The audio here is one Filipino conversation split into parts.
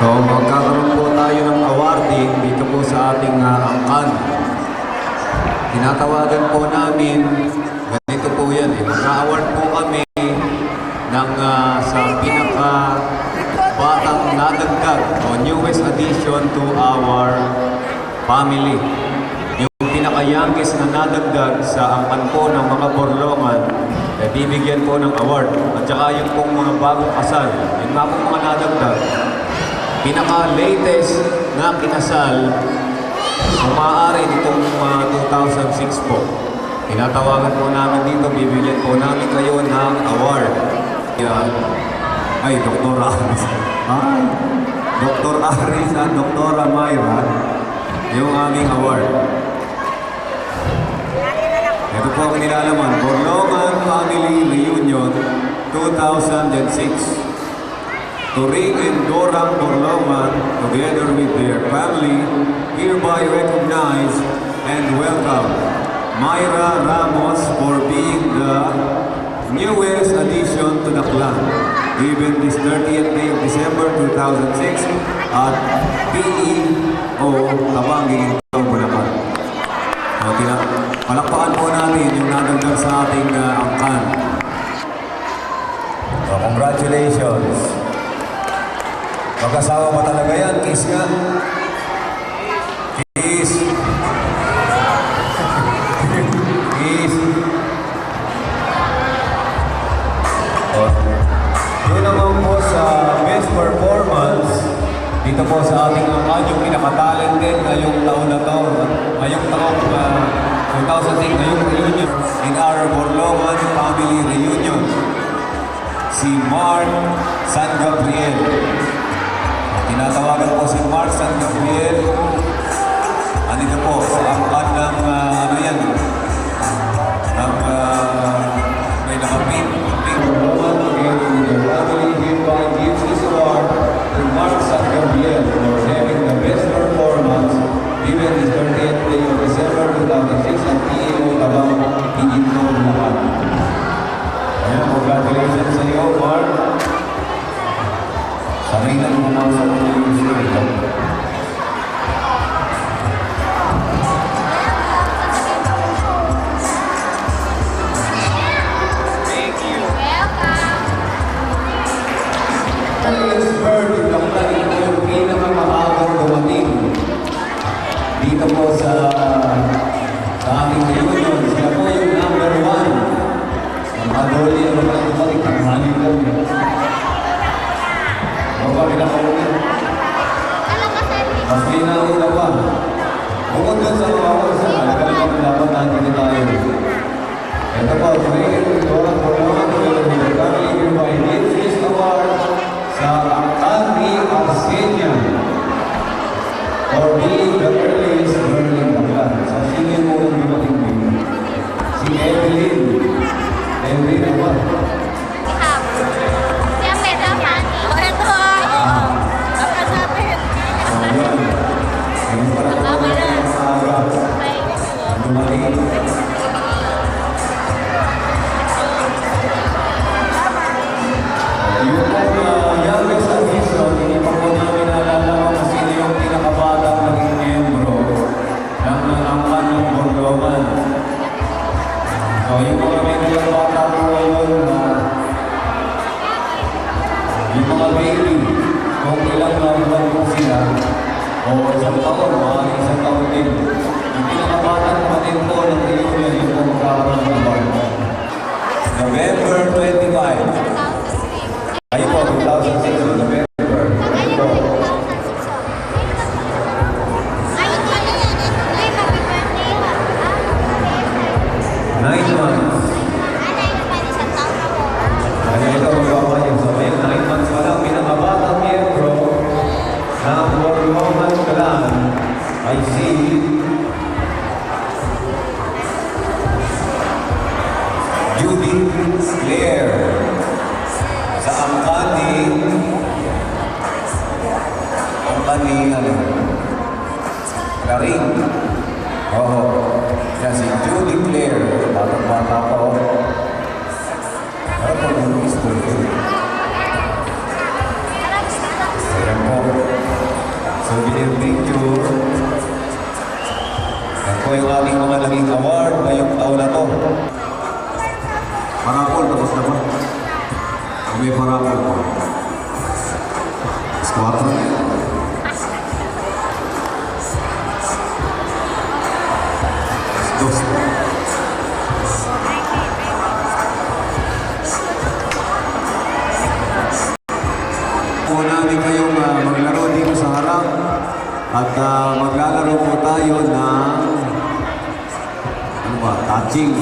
So magkakaroon po tayo ng awarding dito po sa ating angkan. Tinatawagan po namin, ganito po yan eh. Mag-award po kami ng sa pinaka batang nadagdag o newest addition to our family. Yung pinaka-youngest na nadagdag sa angkan po ng mga Borlongan, bibigyan po ng award. At saka yung pong mga bagong kasal, yung mga pong mga nadagdag, pinaka-latest na kinasal, kung maaari nitong 2006 po. Tinatawagan po namin dito, bibigyan po namin kayo ng award. Ay, Dr. Aris. Ay, Dr. Aris at Dr. Mayra, yung aming award. Ito po ang nilalaman, Borlongan Family Reunion 2006. Turing and Dorang Borlongan, together with their family, hereby recognize and welcome Mayra Ramos for being the newest addition to the clan, given this 30th day of December 2006 at PEO Tabangi, Bulacan. Palakpakan po natin yung nadagdag sa ating angkan. So, congratulations! Mag-asawa ba talaga yan? Kiss nga. Kiss. Kiss. Doon naman po sa best performance, dito po sa ating angkan, yung pinaka-talented ngayong taon na to, ngayong taon 2006, ngayong reunion, in our Borlongan Family Reunion, si Mark San Gabriel. Tinatawagan po si Mark San Gabriel. Andito po sa angkan ng ano yan, ng may nakapin. Borlongan together with the family hereby gives this award to Mark San Gabriel for having the best performance given this 30th day of December 2006 at PEO Tabang Iginto Bulacan. Ayan, congratulations sa iyo, Mark. Sanay na naman sa yung story. Thank you. Welcome. Alias Bird, ang tayo yung pinaka-maagang dumating dito po sa ating reunion. Sila po yung number 1. Ang adoli na naman ang dumating, tanghali lang. Bapak pinakauli. Mas pinakauli pa. Bukod doon sa mga kursa, nagkalipan dapat natin tayo. Ito po, Turing, Dorang Borlongan, together with the family hereby gives this award sa Angkan Arsenia for being the earliest girl in the clan. Sa singin mo ng dumating dito. Si Evelyn. Evelyn apa? Yung mga baby, kung ilang buwan po sila, o isang taon, mga isang taon din, yung pinakabatang kapatid po ng reunion, yung po magkakaroon ng award. November 25. Ay po, 2006, November. Ay po. I see Judy Claire sa angkan ni Karing. Oo. Siya si Judy Claire. Batang-bata po. Ano po yung school? Ayan po. souvenir picture. Yan po yung ating mga naging award ngayong taon na to. Parapol, tapos na ba? May parapol po. Squat na yan. Dos. Po namin kayong maglaro dito sa harap at maglalaro po tayo ng ano ba, touching.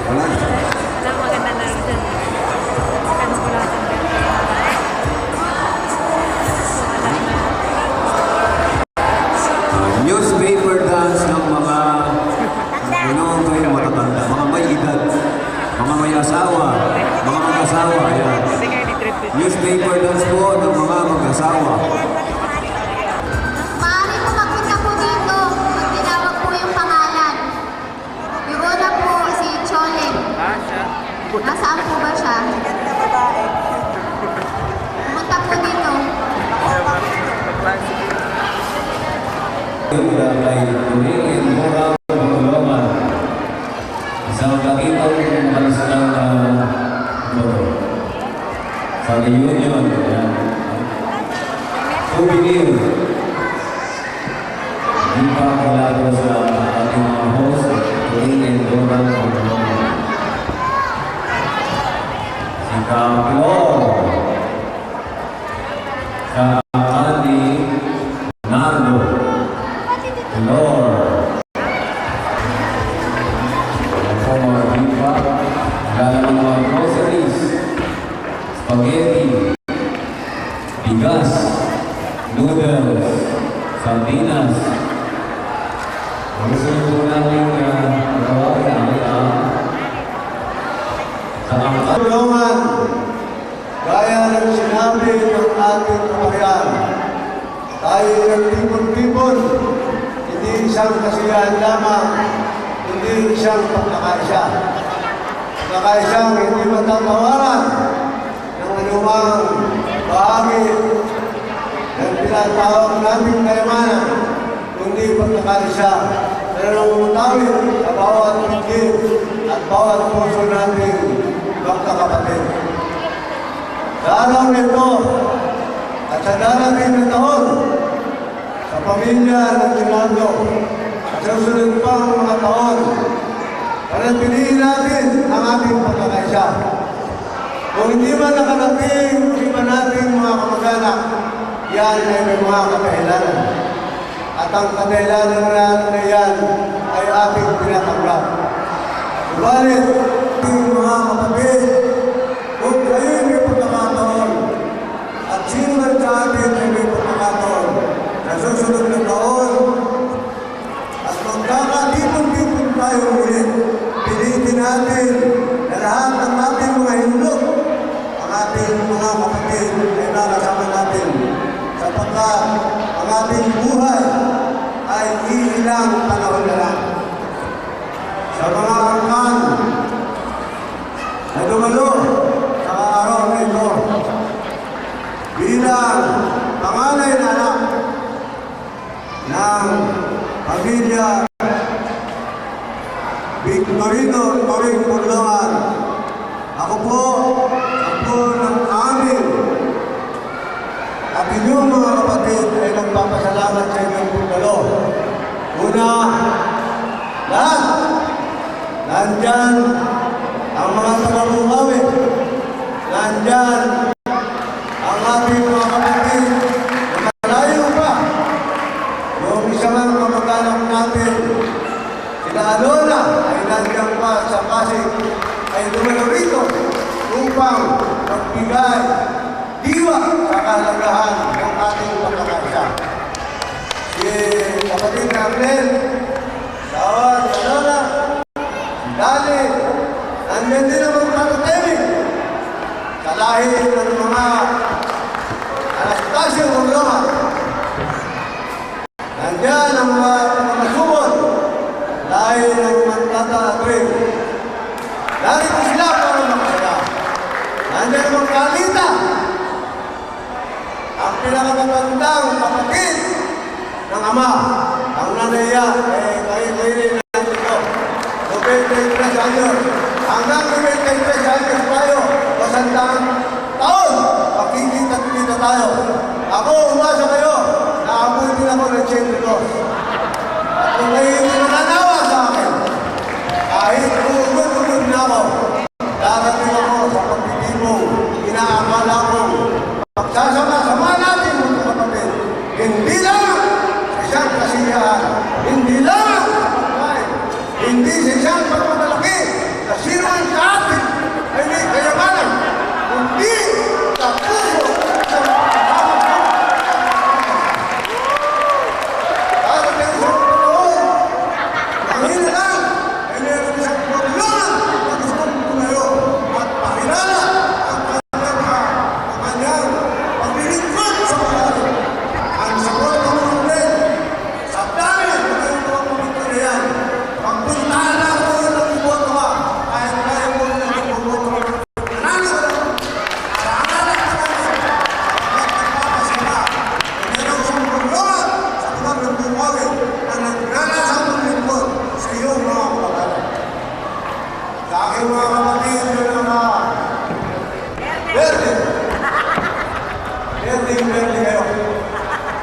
Wala. Ang maganda na rin dyan. Ano ko lahat ang Newspaper dance ng mga ano ito yung matatanda, mga may edad, mga may asawa, mga mag-asawa. Yan. Newspaper dance po ng mga mag-asawa. Maaari po magpunta po dito pag tinawag po yung pangalan. Yung una po si Cholen. Nasaan po ba siya? Pumunta po dito. Mula kay Turingin Morang Tulungan. Isang kakitang malisalang sa reunion. Souvenir. Hindi pa kilala sa ating mga host, Turingin Morang Tulungan. Si Kapilor. Sa Andy Nardo. Lord. Ako mga bipa, galang mga groceries, spaghetti, bigas, noodles, sardinas. Ang gusto po namin gawin ay sa angkat. Tulungan, gaya ng sinabi ng ating kabayan, tayo nagtipon-tipon, hindi isang kasiyahan lamang, hindi isang pagkakaisa. Pagkakaisang hindi matatawaran ng anumang bahagi ng pinatawag nating kayamanan, kundi pagkakaisa na namumutawid sa bawat pinggit at bawat puso nating magkakapatid. Sa araw nito at sa darating na taon, sa pamilya ng Ginaldo at sa susunod pang mga taon, panatilihin natin ang ating pagkakaisa. Kung hindi man nakarating, iba natin mga kamag-anak, yan ay may mga kadahilanan. At ang kadahilanan na yan ay ating pinatanggap. Subalit, ating mga kapatid, kung kayo may pagkakataon, at sino man sa atin ay may pagkakataon, sa susunod na taon, at magkakatipon-tipon tayo ulit, pilitin natin na lahat ng ating mga hinlok, ang ating mga kapatid ay nakasama natin, sapagkat ang ating buhay ay iilang panahon na lang. Sa mga angkan na dumalo sa araw nito, bilang panganay na anak ng pamilya Victorino Toring Purlongan, ako po ng amin at inyong mga kapatid ay nagpapasalamat sa inyong pagdalo. Una, lahat, nandyan ang mga taga-Bukawi, nandyan ang ating mga kapatid na malayo pa. Yung isa nga kamag-anak natin, sila Alona, ay nandiyan pa sa Pasig, ay dumalo rito upang magbigay diwa sa kalagahan ng ating pagkakaisa. Si kapatid na Arnel, Tawad, Alona, si Dali, nandiyan din ang mga katatemik sa lahi ng mga Anastasio Purlongan. Nandiyan ang mga masubon dahil ng Mantata Adring. Narito sila para makasaya. Nandiyan ang mga kalita. Ang pinakamatandang kapatid ng ama. Ang nanay niya, kayo rin natin ito. 93 anyos. Hanggang 93 anyos tayo, masandang taon, makikita-kita tayo. Ako, umasa kayo, naamoy din ako ng Chenderos. At kung kayo hindi mananawa sa akin, kahit ugod-ugod na ako, darating ako sa pagtitibong inaakala ko. Pagsasama-sama natin mga kapatid, hindi lang sa isang kasiyahan, hindi lang sa pagkain, hindi sa isang pagmamalaki, na sino man sa atin ay may kayamanan, kundi sa puso sa pagkakasama. Darating sa panahon, mahina lang, ay meron isang paglunan na gustong tumayo at pakilala ang kanyang paglilingkod sa mga ang sagot ng mga ulit sa dami ng mga pumito na yan. Pagpuntahan lang mo yung nagbubuto ka, kahit kaya mo yung nagbubuto ka. Nanalo ka lang, arangalan ka namin, nagpapasila. Meron siyang paglunan sa mga nagbubuwagin na naglalasang maglingkod sa iyong mga kapatid. Sa aking mga kapatid na mga Verde! Verde kayo.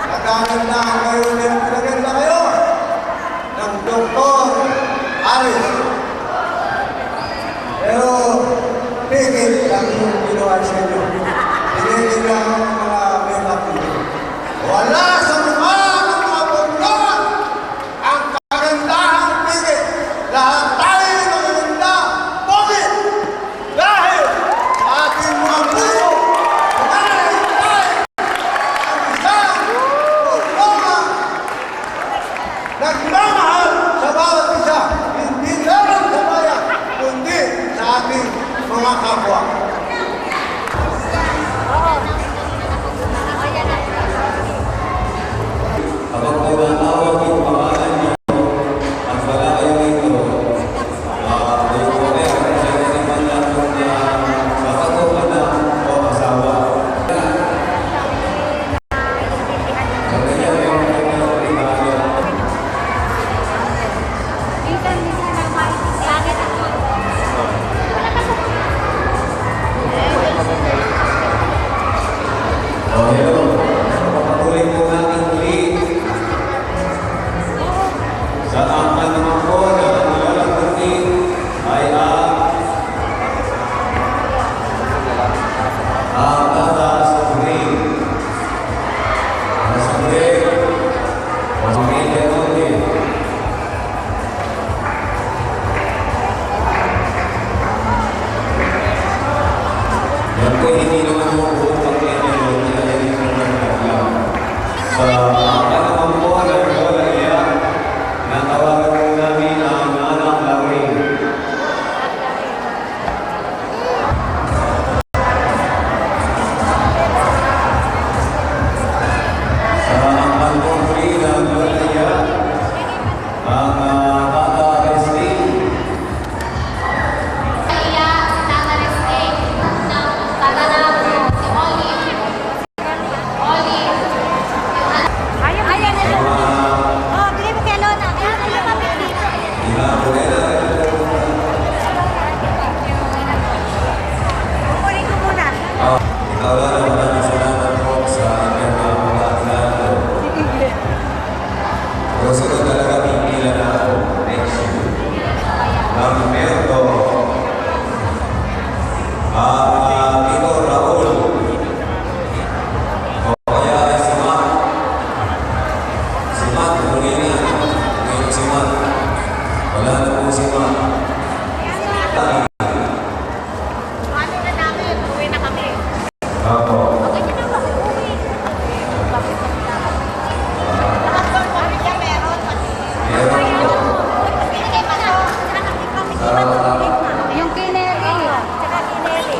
Nagkagandahan kayo, pinaganda kayo ng Dr. Aris. Pero, tigil ang yung ginawa sa inyo. Tigil lang ang mga make-up nyo. Wala sa mukha ng mga paglawan ang kagandahan tigil. Lahat tayo magaganda, bakit? Dahil sa ating mga puso, nagmamahal sa bawat isa, hindi lang sa bayan, kundi sa ating mga kapwa. Kapag tinatawag yung pangalan niyo at wala kayo dito, doon po kayo siya naman natin na kapatukan na o asawa. Kaya yung pinag-imayo. Minsan na maitis langit ako. Wala ka sa O hello, papatuloy po natin muli sa angkan naman po na malalagutin ay ang tata sa green. Sa green, o sa media notin. Yan po hindi naman po buong pag-media notin na hindi po nagkaklam. Sa angkan naman po na wala iyan, natawagan po namin ang anak Laurin. Sa angkan po muli na wala iyan, ang tata Christine. Kaya, tatalastig ng tatanang si Olive. Olive. Ayan na Yung lang. mga Oh, bigay mo kay Lona. Ayan na lang kami dito. Kukunin ko muna. Ikaw lang ang maraming salamat po sa inyong mga pagkakilala. Gusto ko talaga pipila na ako next year. Ng Merto. Tito Raul. O kaya ay si Matt. Si Matt, huli na. Ngayon si Matt. Wala na po si Matt. Ano na namin? Uwi na kami. Ako. Ganyan na ba? Uwi. Bakit kami naman? Ano siya meron? Meron po. Binigay pa na. Yung kay Nelly. Tsaka kay Nelly.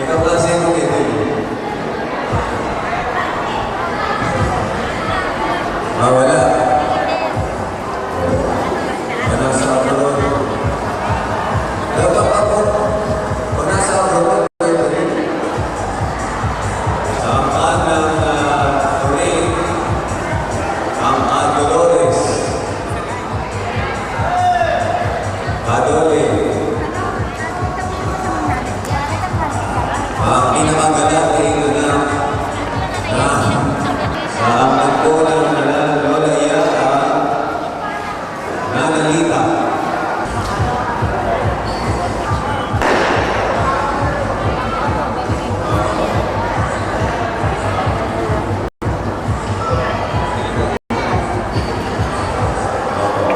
Ikaw kasi mo dito. Wala. Ano sa ako? Dapat ako. Kung nasa ako, ito rin. Sa angkan ng Turing, ang Dolores. Adole. Ang pinakagalat ay ito na sa angkan ko ng Lola Yara Nanalita.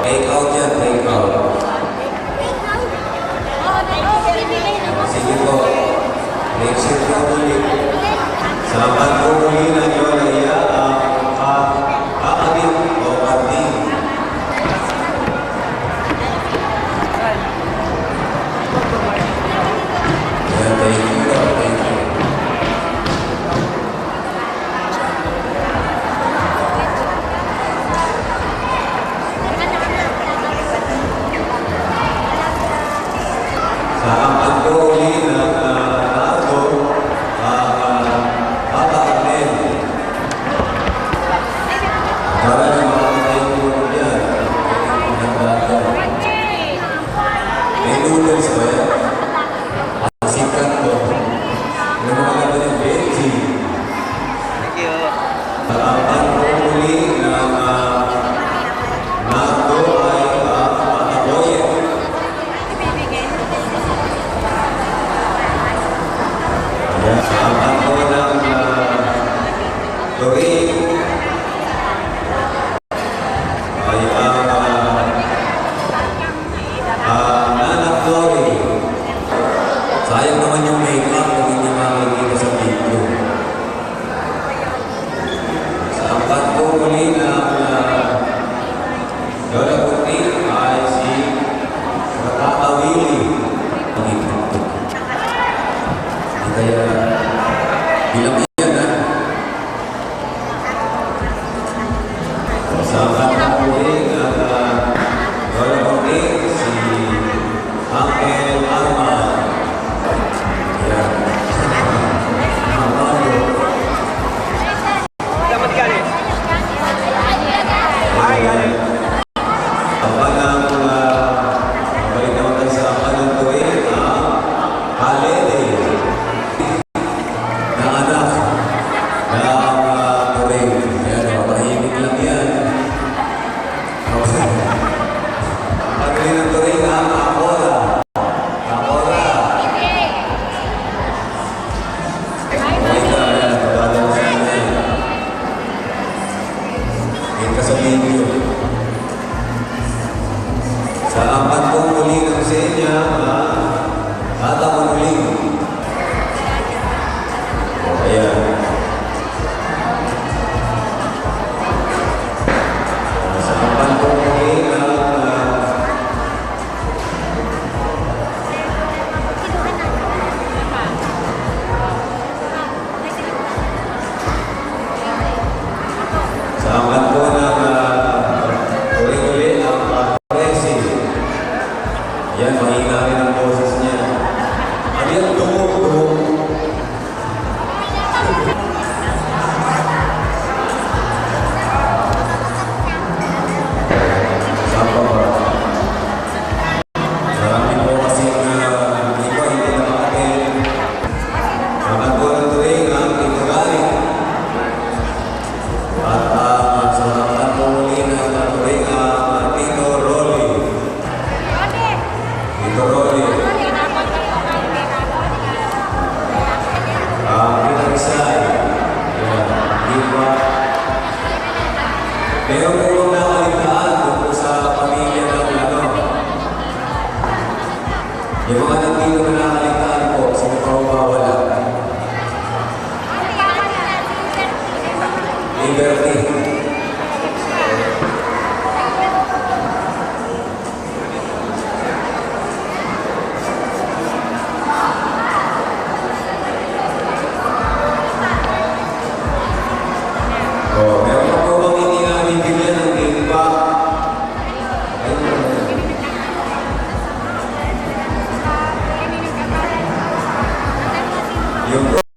Take out yan, take out. Sige po. Next year po ulit. Sa pagpupuli ng Lola Yara kakabit o kating. Yan, thank you. Thank you. Sa pagpupuli ng Nato, Papa Arnel. Para ng mga kayo yan. May noodles ba yan? Ang sikat ko. May mga ganda ng Benji. Ang pagpupuli ng Nato ay Mataboyet. Ang ako ng Turing ay ang Nanak Lori. Sayang naman yung make-up na hindi makikita sa video. Sa angkat ko muli ng Lola Puti ay si Tata Willie. Kaya bilang yan na. Sa pagkakuling at Lola Puti, si Uncle Arman. Yan. Dapat galing. Ang balik naman tayo sa panang tuwing Halede na anak ng Turing. Yan, matahimik lang yan. Patuloy ng Turing ang Akora. Akora. Kita yan, pagkadang sa inyo. Kita sa video. Sa apat kong muli ng senya, Tata Manuling. Ayan. Sa apat kong muli ng sa apat ko ng uli-uli ang Presi. Yan, mahina rin ang boses niya. Ano yan? Dumog-dumog. Saan pa ba? Marami po kasi iba hindi na makatin. Mga tulad rin ang itugaling. At sa mga puli ng rin ang Tito Rolly. Tito Rolly. Pinagsay. Diba? Pero kung nakalitaan kung sa pamilya ng ano, yung mga nandito na nakalitaan po, sino pa mawawala? Liberty. Yung